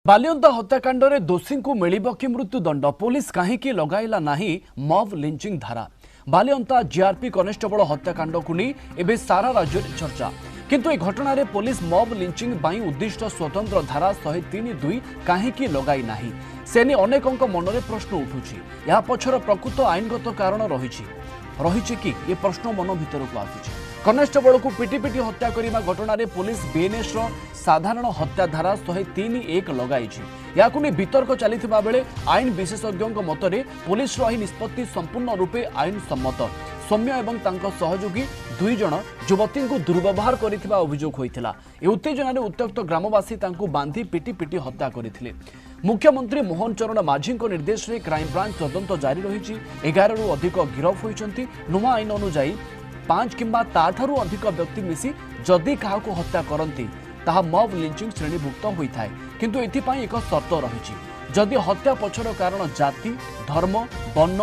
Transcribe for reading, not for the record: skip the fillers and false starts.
बालियंता हत्याकांड में दोषी को मिलिब कि मृत्युदंड पुलिस कहीं लगाइला नहीं मॉब लिंचिंग धारा। बालियंता जीआरपी कनेस्टेबल हत्याकांड को नहीं एवं सारा राज्य में चर्चा किंतु यह घटना रे पुलिस मॉब लिंचिंग बाई उद्दिष्ट स्वतंत्र धारा 103(2) कहीं लगाई नहीं सेने अनेकों मन में प्रश्न उठुची। यह पछर प्रकृत आईनगत कारण रही कि ये प्रश्न मन भीतर को आसुची। कनेस्टेबल को पिटी पिटी हत्या करने घटना रे पुलिस बीएनएस साधारण हत्या धारा 103(1) लगाई। या वितर्क चलता बेले आईन विशेषज्ञों मतरे पुलिस निष्पत्ति संपूर्ण रूपे आईन सम्मत। सौम्य एवं तांको सहयोगी दुई जन युवती को दुर्व्यवहार करथिबा अभियोग होइथिला। ए उत्तेजना रे उत्त्यक्त ग्रामवासी तांको बांधी पिटी पिटी हत्या करथिले। मुख्यमंत्री मोहन चरण माझी निर्देश में क्राइमब्रांच तदंत जारी रही। 11 रु अधिक गिरफ होइचंती। नुआ आईन अनुसार 5 किंबा ताठारु अधिक व्यक्ति मिसी जदि काहाको हत्या करती ताहा मॉब लिंचिंग श्रेणीभुक्त होता है। किंतु एथिपाई एक शर्त रही। जदि हत्या पछर कारण जाति धर्म वर्ण